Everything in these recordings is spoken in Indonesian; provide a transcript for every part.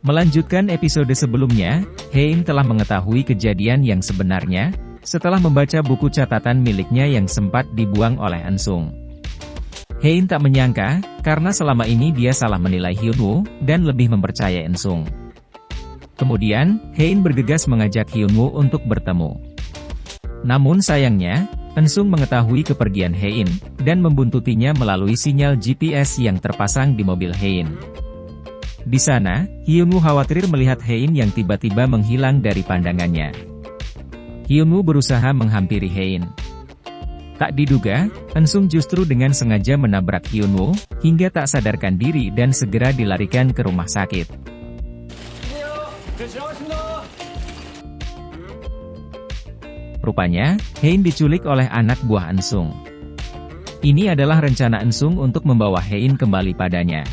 Melanjutkan episode sebelumnya, Hein telah mengetahui kejadian yang sebenarnya, setelah membaca buku catatan miliknya yang sempat dibuang oleh Ensung. Hein tak menyangka, karena selama ini dia salah menilai Hyunwoo, dan lebih mempercayai Ensung. Kemudian, Hein bergegas mengajak Hyunwoo untuk bertemu. Namun sayangnya, Ensung mengetahui kepergian Hein, dan membuntutinya melalui sinyal GPS yang terpasang di mobil Hein. Di sana, Hyunwoo khawatir melihat Hein yang tiba-tiba menghilang dari pandangannya. Hyunwoo berusaha menghampiri Hein. Tak diduga, Ensung justru dengan sengaja menabrak Hyunwoo, hingga tak sadarkan diri dan segera dilarikan ke rumah sakit. Rupanya, Hein diculik oleh anak buah Ensung. Ini adalah rencana Ensung untuk membawa Hein kembali padanya.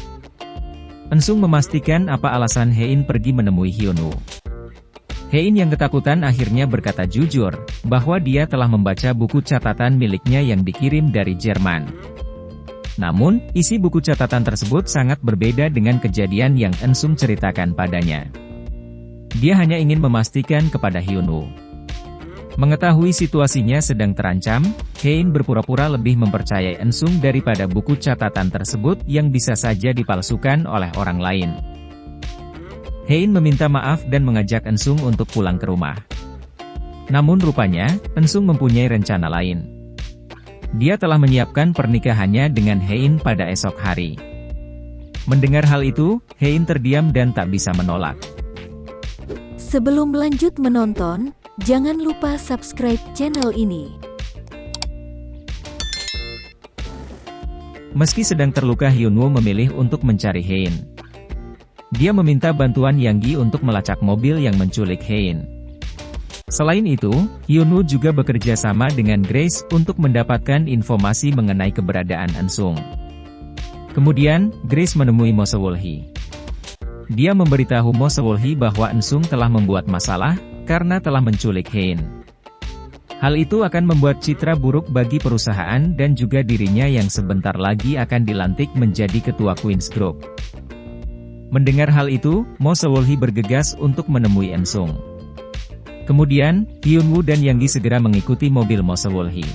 Ensung memastikan apa alasan Hein pergi menemui Hyunwoo. Hein yang ketakutan akhirnya berkata jujur, bahwa dia telah membaca buku catatan miliknya yang dikirim dari Jerman. Namun, isi buku catatan tersebut sangat berbeda dengan kejadian yang Ensung ceritakan padanya. Dia hanya ingin memastikan kepada Hyunwoo. Mengetahui situasinya sedang terancam, Hein berpura-pura lebih mempercayai Ensung daripada buku catatan tersebut yang bisa saja dipalsukan oleh orang lain. Hein meminta maaf dan mengajak Ensung untuk pulang ke rumah. Namun rupanya, Ensung mempunyai rencana lain. Dia telah menyiapkan pernikahannya dengan Hein pada esok hari. Mendengar hal itu, Hein terdiam dan tak bisa menolak. Sebelum lanjut menonton, jangan lupa subscribe channel ini. Meski sedang terluka, Hyunwoo memilih untuk mencari Hein. Dia meminta bantuan Yanggi untuk melacak mobil yang menculik Hein. Selain itu, Hyunwoo juga bekerja sama dengan Grace untuk mendapatkan informasi mengenai keberadaan Ensung. Kemudian, Grace menemui Mo Seol-hee. Dia memberitahu Mo Seol-hee bahwa Ensung telah membuat masalah, karena telah menculik Hein. Hal itu akan membuat citra buruk bagi perusahaan dan juga dirinya yang sebentar lagi akan dilantik menjadi ketua Queen's Group. Mendengar hal itu, Mo Seol-hee bergegas untuk menemui Ensung. Kemudian, Hyunwoo dan Yanggi segera mengikuti mobil Mo Seol-hee.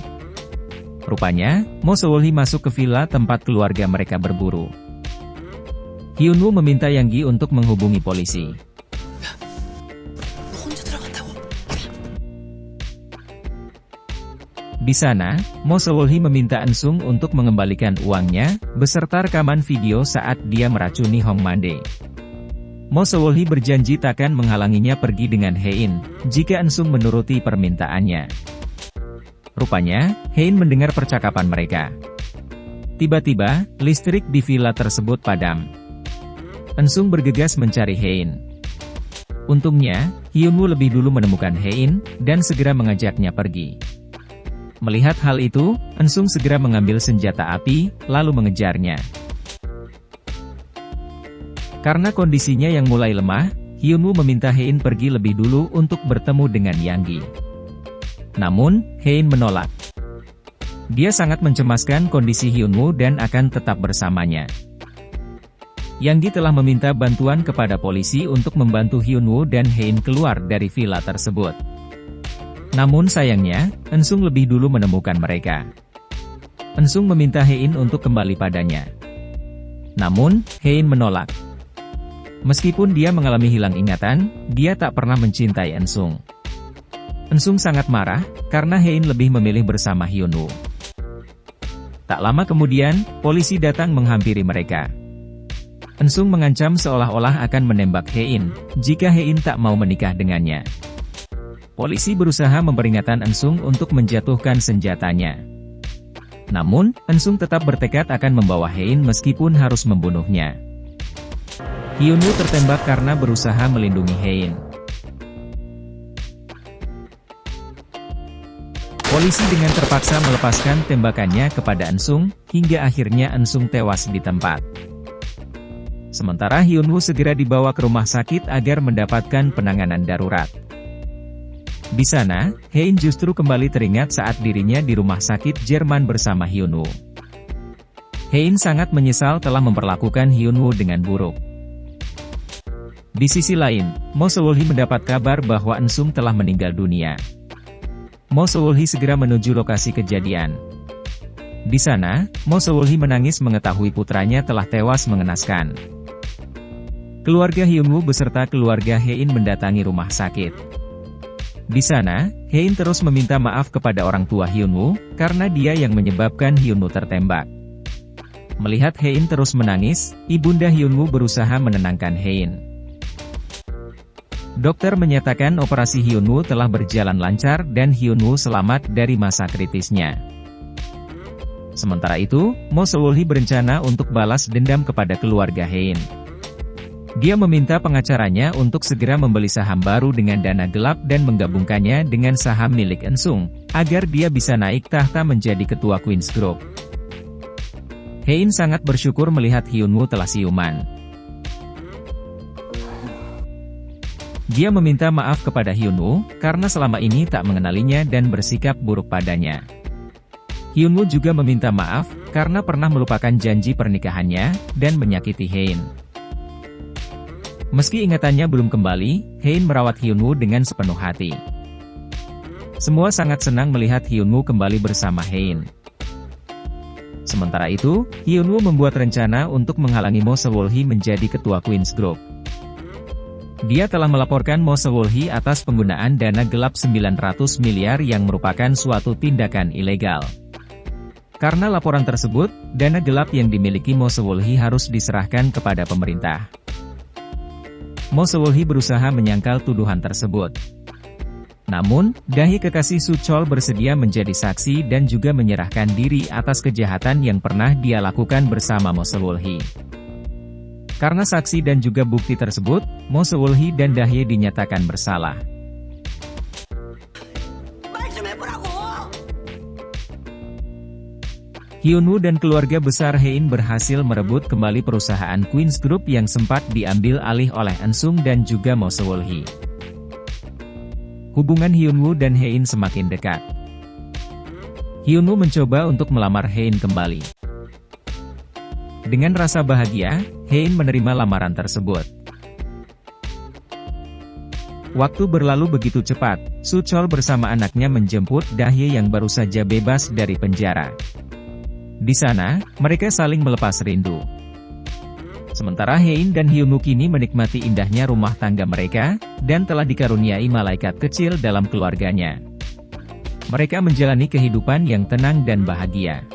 Rupanya, Mo Seol-hee masuk ke villa tempat keluarga mereka berburu. Hyunwoo meminta Yanggi untuk menghubungi polisi. Di sana, Mo Seol-hee meminta Ensung untuk mengembalikan uangnya, beserta rekaman video saat dia meracuni Hong Mande. Mo Seol-hee berjanji takkan menghalanginya pergi dengan Hein, jika Ensung menuruti permintaannya. Rupanya, Hein mendengar percakapan mereka. Tiba-tiba, listrik di villa tersebut padam. Ensung bergegas mencari Hein. Untungnya, Hyunwoo lebih dulu menemukan Hein, dan segera mengajaknya pergi. Melihat hal itu, Ensung segera mengambil senjata api, lalu mengejarnya. Karena kondisinya yang mulai lemah, Hyunwoo meminta Hein pergi lebih dulu untuk bertemu dengan Yanggi. Namun, Hein menolak. Dia sangat mencemaskan kondisi Hyunwoo dan akan tetap bersamanya. Yanggi telah meminta bantuan kepada polisi untuk membantu Hyunwoo dan Hein keluar dari villa tersebut. Namun sayangnya, Ensung lebih dulu menemukan mereka. Ensung meminta Hein untuk kembali padanya. Namun, Hein menolak. Meskipun dia mengalami hilang ingatan, dia tak pernah mencintai Ensung. Ensung sangat marah, karena Hein lebih memilih bersama Hyunwoo. Tak lama kemudian, polisi datang menghampiri mereka. Ensung mengancam seolah-olah akan menembak Hein, jika Hein tak mau menikah dengannya. Polisi berusaha memperingatkan Ensung untuk menjatuhkan senjatanya. Namun, Ensung tetap bertekad akan membawa Hein meskipun harus membunuhnya. Hyunwoo tertembak karena berusaha melindungi Hein. Polisi dengan terpaksa melepaskan tembakannya kepada Ensung, hingga akhirnya Ensung tewas di tempat. Sementara Hyunwoo segera dibawa ke rumah sakit agar mendapatkan penanganan darurat. Di sana, Hein justru kembali teringat saat dirinya di rumah sakit Jerman bersama Hyunwoo. Hein sangat menyesal telah memperlakukan Hyunwoo dengan buruk. Di sisi lain, Mo Sewolhi mendapat kabar bahwa Ensung telah meninggal dunia. Mo Sewolhi segera menuju lokasi kejadian. Di sana, Mo Sewolhi menangis mengetahui putranya telah tewas mengenaskan. Keluarga Hyunwoo beserta keluarga Hein mendatangi rumah sakit. Di sana, Hein terus meminta maaf kepada orang tua Hyunwoo, karena dia yang menyebabkan Hyunwoo tertembak. Melihat Hein terus menangis, ibunda Hyunwoo berusaha menenangkan Hein. Dokter menyatakan operasi Hyunwoo telah berjalan lancar dan Hyunwoo selamat dari masa kritisnya. Sementara itu, Mo Sewolhi berencana untuk balas dendam kepada keluarga Hein. Dia meminta pengacaranya untuk segera membeli saham baru dengan dana gelap dan menggabungkannya dengan saham milik Ensung, agar dia bisa naik tahta menjadi ketua Queen's Group. Hein sangat bersyukur melihat Hyunwoo telah siuman. Dia meminta maaf kepada Hyunwoo, karena selama ini tak mengenalinya dan bersikap buruk padanya. Hyunwoo juga meminta maaf, karena pernah melupakan janji pernikahannya, dan menyakiti Hein. Meski ingatannya belum kembali, Hein merawat Hyunwoo dengan sepenuh hati. Semua sangat senang melihat Hyunwoo kembali bersama Hein. Sementara itu, Hyunwoo membuat rencana untuk menghalangi Mo Sewolhi menjadi ketua Queen's Group. Dia telah melaporkan Mo Sewolhi atas penggunaan dana gelap 900 miliar yang merupakan suatu tindakan ilegal. Karena laporan tersebut, dana gelap yang dimiliki Mo Sewolhi harus diserahkan kepada pemerintah. Mo Sewolhi berusaha menyangkal tuduhan tersebut. Namun, Dahi kekasih Suchol bersedia menjadi saksi dan juga menyerahkan diri atas kejahatan yang pernah dia lakukan bersama Mo Sewolhi. Karena saksi dan juga bukti tersebut, Mo Sewolhi dan Dahi dinyatakan bersalah. Hyunwoo dan keluarga besar Hein berhasil merebut kembali perusahaan Queen's Group yang sempat diambil alih oleh Ensung dan juga Mo Sewolhi. Hubungan Hyunwoo dan Hein semakin dekat. Hyunwoo mencoba untuk melamar Hein kembali. Dengan rasa bahagia, Hein menerima lamaran tersebut. Waktu berlalu begitu cepat, Suchol bersama anaknya menjemput Dahi yang baru saja bebas dari penjara. Di sana, mereka saling melepas rindu. Sementara Hein dan Hyunwoo kini menikmati indahnya rumah tangga mereka, dan telah dikaruniai malaikat kecil dalam keluarganya. Mereka menjalani kehidupan yang tenang dan bahagia.